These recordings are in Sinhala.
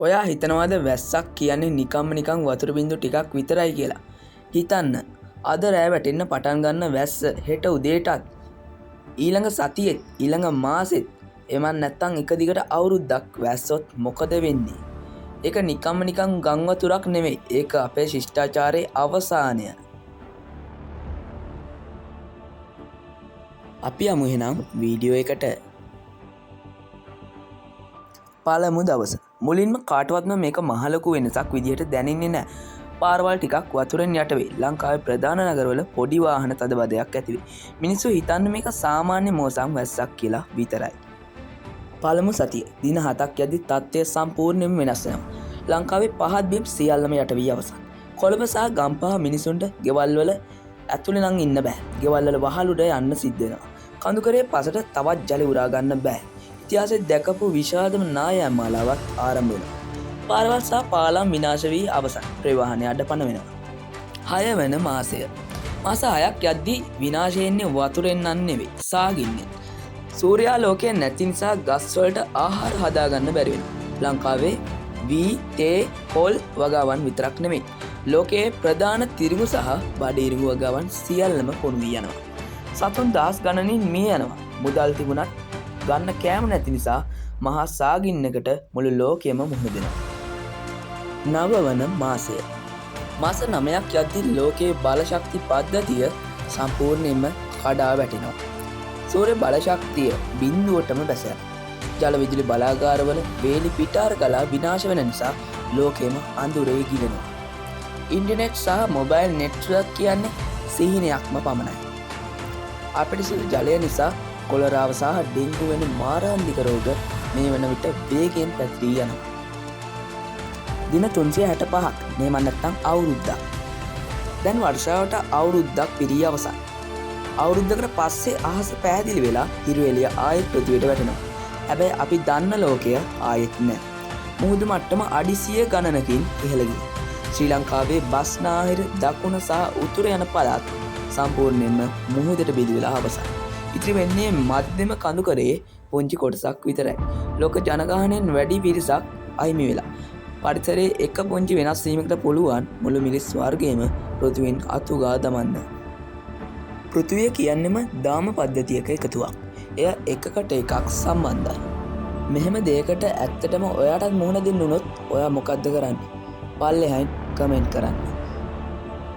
ඔයා හිතනවාද වැස්සක් කියන්නේ නිකන් වතුර බින්දු ටිකක් විතරයි කියලා. හිතන්න අද රෑ වැටෙන්න පටන් ගන්න වැස්ස හෙට උදේටත් ඊළඟ සතියෙත් ඊළඟ මාසෙත් එමන් නැත්තම් එක දිගට අවුරුද්දක් වැස්සොත් මොකද වෙන්නේ? ඒක නිකන් ගම් වතුරක් නෙමෙයි. ඒක අපේ ශිෂ්ටාචාරයේ අවසානය. අපි යමු එහෙනම් වීඩියෝ එකට. පළමු දවස. මුලින්ම කාටවත්ම මේක මහ ලොකු වෙනසක් විදිහට දැනෙන්නේ නැහැ. පාරවල් ටිකක් වතුරෙන් යට වෙයි. ලංකාවේ ප්‍රධාන නගරවල පොඩි වාහන තදබදයක් ඇති වෙයි. මිනිස්සු හිතන්නේ මේක සාමාන්‍ය මෝසම් වැස්සක් කියලා විතරයි. පළමු සතිය දින 7ක් යද්දි තත්ත්වය සම්පූර්ණයෙන්ම වෙනස් වෙනවා. ලංකාවේ පහත් බිම් සියල්ලම යට වී අවසන්. කොළඹ සහ ගම්පහ මිනිසුන්ට ගෙවල් වල ඇතුලේ නම් ඉන්න බෑ. ගෙවල් වල වහලුඩ යන්න සිද්ධ වෙනවා. කඳුකරේ පසට තවත් ජල උරා ගන්න බෑ. ඉතිහාසයේ දැකපු විශාලම නායම් මාලාවක් ආරම්භ වෙනවා. පාරවල් සහ පාලම් විනාශ වී අවසන්. ප්‍රවාහනය අඩපණ වෙනවා. 6 වෙනි මාසය. මාස 6ක් යද්දී විනාශය එන්නේ වතුරෙන් නම් නෙවෙයි, සාගින්නෙන්. සූර්යා ලෝකයේ නැති නිසා ගස් වලට ආහාර හදාගන්න බැරි වෙනවා. ලංකාවේ වී, තේ, පොල් වගාවන් විතරක් නෙමෙයි. ලෝකයේ ප්‍රධාන තිරිඟු සහ බඩ ඉරිඟු වගාවන් සියල්ලම කොණු වී යනවා. සතුන් දහස් ගණනින් මිය යනවා. මුදල් තිබුණත් ගන්න කෑම නැති නිසා මහා සාගින්නකට මුළු ලෝකයම මුහුණ දෙනවා. 9 වන මාසය. මාස 9ක් යද්දී ලෝකයේ බලශක්ති පද්ධතිය සම්පූර්ණයෙන්ම කඩා වැටෙනවා. සූර්ය බලශක්තිය බිඳුවටම බැස යනවා. ජල විදුලි බලාගාරවල වේලි පිටාර ගලා විනාශ වෙන නිසා ලෝකෙම අඳුරේ ගිලෙනවා. ඉන්ටර්නෙට් සහ මොබයිල් නෙට්වර්ක් කියන්නේ සිහිනයක්ම පමණයි. අපිරිසිදු ජලය නිසා කොලරාව සහ ඩෙන්ගු වැනි මාරාන්තික රෝග මේ වන විට වේගයෙන් පැතිරී යනවා. දින 365ක් මේ නැත්තම් අවුරුද්දක්. දැන් වර්ෂාවට අවුරුද්දක් පිරී අවසන්. අවුරුද්දකට පස්සේ අහස පෑදිලි වෙලා හිරු එළිය ආයෙත් පෘථිවියට වැටෙනවා. හැබැයි අපි දන්න ලෝකය ආයෙත් නැහැ. මුහුදු මට්ටම අඩි 100 ගණනකින් ඉහළ ගියා. ශ්‍රී ලංකාවේ බස්නාහිර දකුණ සහ උතුර යන පළාත් සම්පූර්ණයෙන්ම මුහුදට බිඳ වෙලා අවසන්. ඉතිරි වෙන්නේ මධ්‍යම කඳුකරේ පුංචි කොටසක් විතරයි. ලෝක ජනගහනයෙන් වැඩි පිරිසක් අහිමි වෙලා. පරිසරයේ එක පුංචි වෙනස් වීමකට පුළුවන් මුළු මිනිස් වර්ගයම පෘථිවියෙන් අතුගා දමන්න. පෘථිවිය කියන්නේම දාම පද්ධතියක එකතුවක්. එය එකකට එකක් සම්බන්ධයි. මෙහෙම දෙයකට ඇත්තටම ඔයාටත් මුහුණ දෙන්න උනොත් ඔයා මොකද්ද කරන්නේ? පල්ලෙහායින් කමෙන්ට් කරන්න.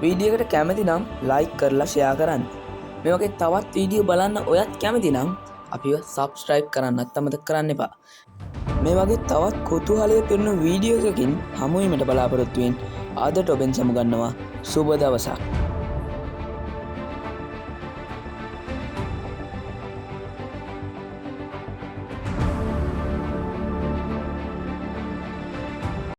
වීඩියෝ එකට කැමති නම් ලයික් කරලා ෂෙයා කරන්න. මේ වගේ තවත් වීඩියෝ බලන්න ඔයත් කැමති නම් අපිව සබ්ස්ක්‍රයිබ් කරන්නත් අමතක කරන්න එපා. මේ වගේ තවත් කුතුහලයේ පිරුණු වීඩියෝ එකකින් හමු වීමට බලාපොරොත්තු වෙමින් ආදට ඔබෙන් සමුගන්නවා. සුබ දවසක්.